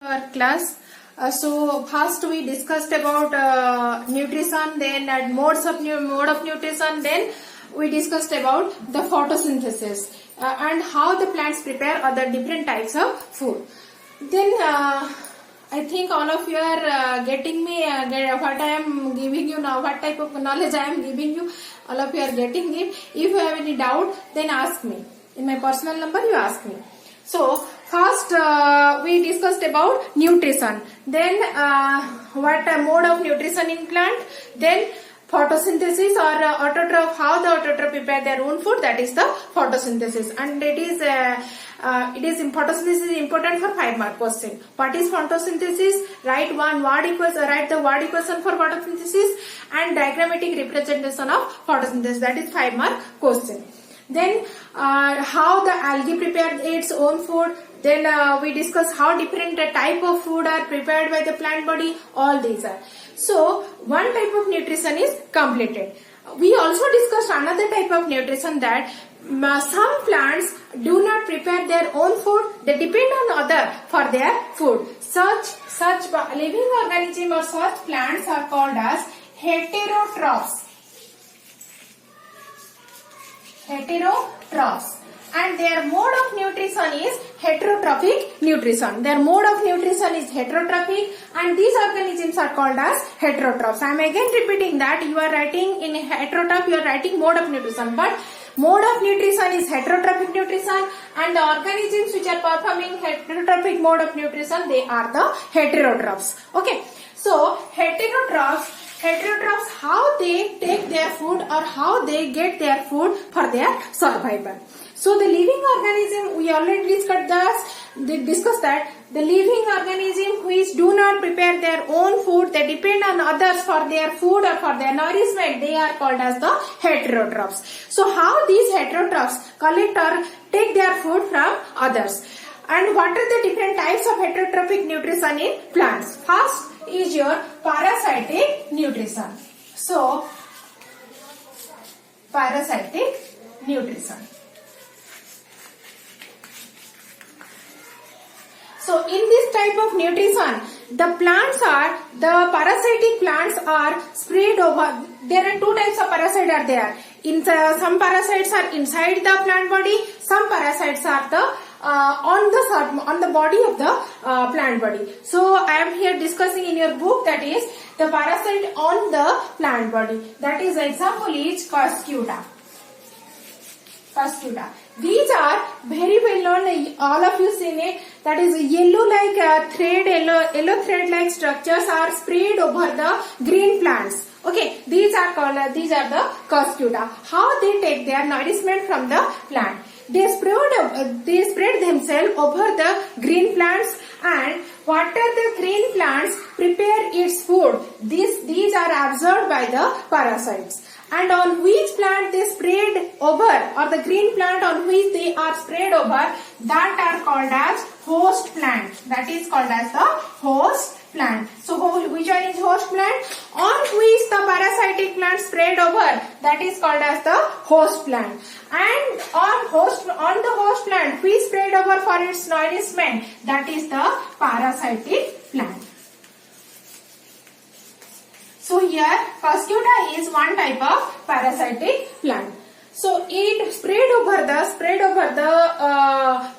Our class. So first we discussed about nutrition, then mode of nutrition, then we discussed about the photosynthesis and how the plants prepare other different types of food. Then I think all of you are getting me what I am giving you now, what type of knowledge I am giving you. All of you are getting it. If you have any doubt, then ask me. In my personal number, you ask me. So first we discussed about nutrition, then what mode of nutrition in plant, then photosynthesis or autotroph, how the autotroph prepare their own food, that is the photosynthesis, and photosynthesis is important for 5 mark question. What is photosynthesis? Write the word equation for photosynthesis and diagrammatic representation of photosynthesis, that is 5 mark question. Then how the algae prepare its own food. Then we discuss how different type of food are prepared by the plant body. All these are. So one type of nutrition is completed. We also discussed another type of nutrition, that some plants do not prepare their own food. They depend on other for their food. Such living organism or such plants are called as heterotrophs. Heterotrophs, and their mode of nutrition is heterotrophic nutrition. Their mode of nutrition is heterotrophic, and these organisms are called as heterotrophs. I am again repeating that. You are writing in heterotroph, you are writing mode of nutrition, but mode of nutrition is heterotrophic nutrition, and the organisms which are performing heterotrophic mode of nutrition, they are the heterotrophs. Okay, so heterotrophs, how they take their food or how they get their food for their survival. So the living organism, we already discussed that the living organism which do not prepare their own food, they depend on others for their food or for their nourishment, they are called as the heterotrophs. So how these heterotrophs collect or take their food from others, and what are the different types of heterotrophic nutrition in plants? First is your parasitic nutrition. So parasitic nutrition. So in this type of nutrition, the parasitic plants are spread over. There are two types of parasites are there. Some parasites are inside the plant body. Some parasites are on the body of the plant body. So I am here discussing in your book, that is the parasite on the plant body. That is example is Cuscuta. These are very well known. All of you seen it. That is yellow thread like structures are spread over the green plants. Okay, these are the Cuscuta. How they take their nourishment from the plant? They spread themselves over the green plants, and what are the green plants prepare its food? These are absorbed by the parasites. And on which plant they spread over, or the green plant on which they are spread over, that are called as host plant. That is called as the host plant. So which one is host plant? On which the parasitic plant spread over, that is called as the host plant. And on the host plant which spread over for its nourishment, that is the parasitic plant. So here Cuscuta is one type of parasitic plant. So it spread over the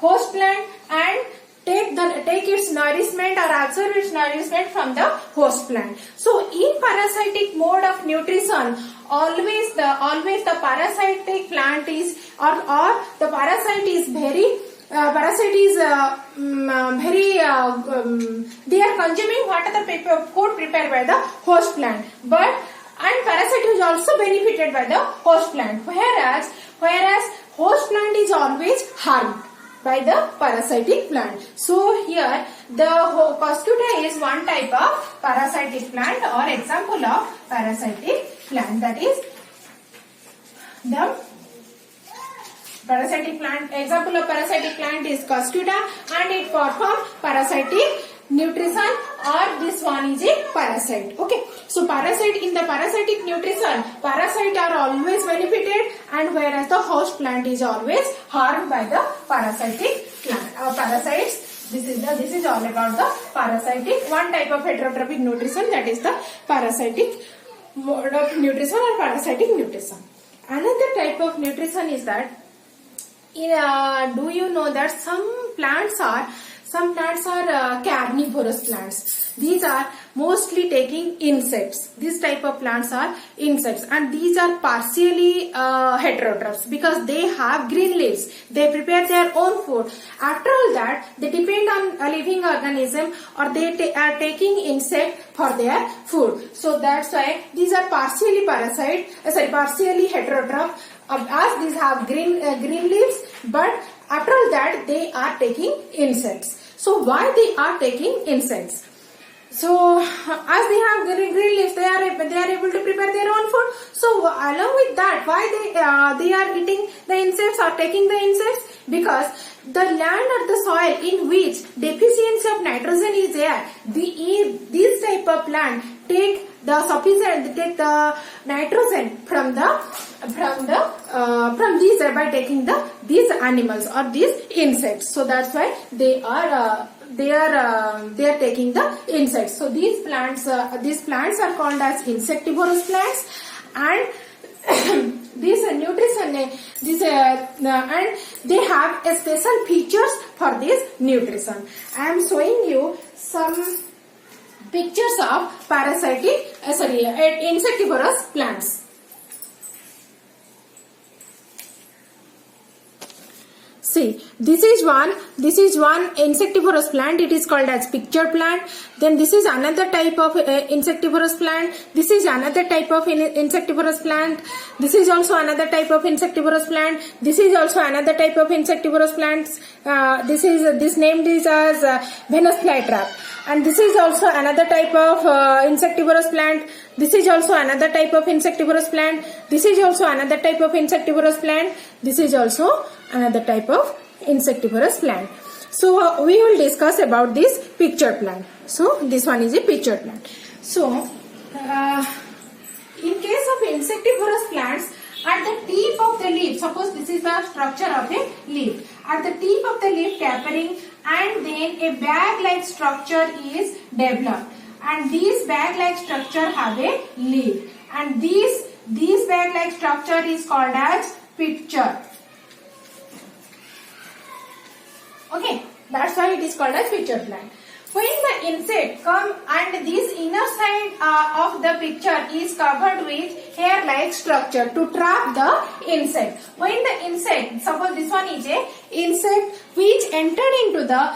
host plant and take its nourishment or absorb its nourishment from the host plant. So in parasitic mode of nutrition, always the parasitic plant is or the parasite is very they are consuming what are the food prepared by the host plant, and parasite is also benefited by the host plant, whereas host plant is always harmed by the parasitic plant. So here the Cuscuta is one type of parasitic plant or example of parasitic plant, that is the parasitic plant. Example of parasitic plant is Cuscuta, and it performs parasitic nutrition, or this one is a parasite. Okay, so in the parasitic nutrition, parasites are always benefited, and whereas the host plant is always harmed by the parasitic plant. Parasites This is all about the parasitic, one type of heterotrophic nutrition, that is the parasitic mode of nutrition or parasitic nutrition. Another type of nutrition is that, do you know that some plants are carnivorous plants. These are mostly taking insects. This type of plants are insects, and these are partially heterotrophs because they have green leaves. They prepare their own food. After all that, they depend on a living organism, or they are taking insect for their food. So that's why these are partially partially heterotroph, as these have green leaves, but after all that they are taking insects. So why they are taking insects? So as they have green leaves, they are able to prepare their own food. So along with that, why they are eating the insects or taking the insects? Because the land or the soil in which deficiency of nitrogen is there, these type of plant take the nitrogen from these by taking these animals or these insects. So that's why they are taking the insects. So these plants are called as insectivorous plants, and this nutrition and they have a special features for this nutrition. I am showing you some pictures of insectivorous plants. See, this is one insectivorous plant. It is called as picture plant. Then this is another type of insectivorous plant. This is another type of insectivorous plant. This is also another type of insectivorous plant. This is also another type of insectivorous plants. This named is as Venus flytrap. And this is also another type of insectivorous plant. This is also another type of insectivorous plant. This is also another type of insectivorous plant. This is also another type of insectivorous plant. So we will discuss about this picture plant. So this one is a picture plant. So in case of insectivorous plants, at the tip of the leaf, suppose this is the structure of a leaf. At the tip of the leaf tapering, and then a bag-like structure is developed. And this bag-like structure have a leaf. And this bag-like structure is called as picture. Okay, that's why it is called as picture plant. When the insect come and this inner side of the picture is covered with hair-like structure to trap the insect. When the insect, suppose this one is a insect which entered into the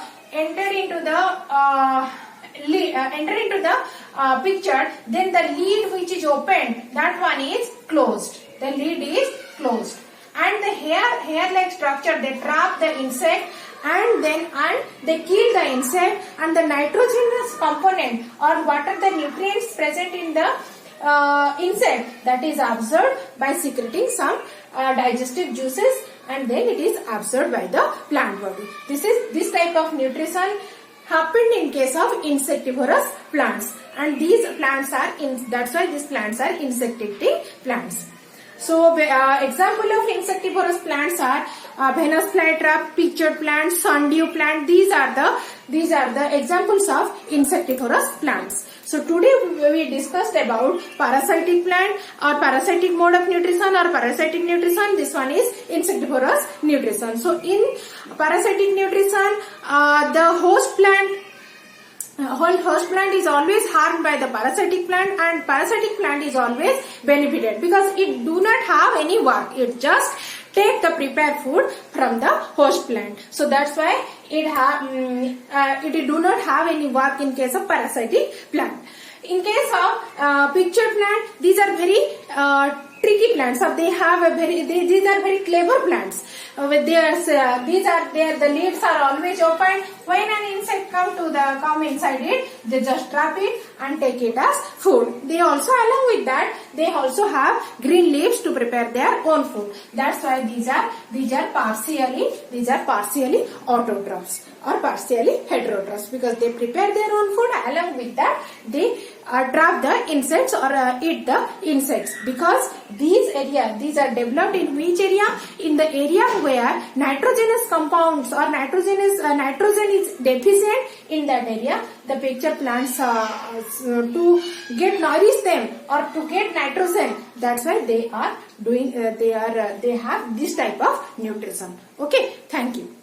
picture, then the lid which is opened, that one is closed. The lid is closed, and the hair-like structure, they trap the insect. And they kill the insect, and the nitrogenous component or what are the nutrients present in the insect, that is absorbed by secreting some digestive juices, and then it is absorbed by the plant body. This type of nutrition happened in case of insectivorous plants, and these plants are that's why these plants are insect-eating plants. So example of insectivorous plants are Venus flytrap, picture plant, sundew plant. These are the examples of insectivorous plants. So today we discussed about parasitic plant or parasitic mode of nutrition or parasitic nutrition. This one is insectivorous nutrition. So in parasitic nutrition, the host plant is always harmed by the parasitic plant, and parasitic plant is always benefited because it do not have any work. It just take the prepared food from the host plant. So that's why it do not have any work in case of parasitic plant. In case of picture plant, these are very tricky plants. So these are very clever plants. With the leaves are always open. When an insect come inside it, they just trap it and take it as food. They also, along with that, they also have green leaves to prepare their own food. That's why these are partially autotrophs or partially heterotrophs, because they prepare their own food. Along with that, they trap the insects or eat the insects, because these are developed in which area? In the area where nitrogenous compounds or nitrogen is deficient. In that area, the picture plants to get nourish them or to get nitrogen. That's why they are doing they have this type of nutrition. Okay, thank you.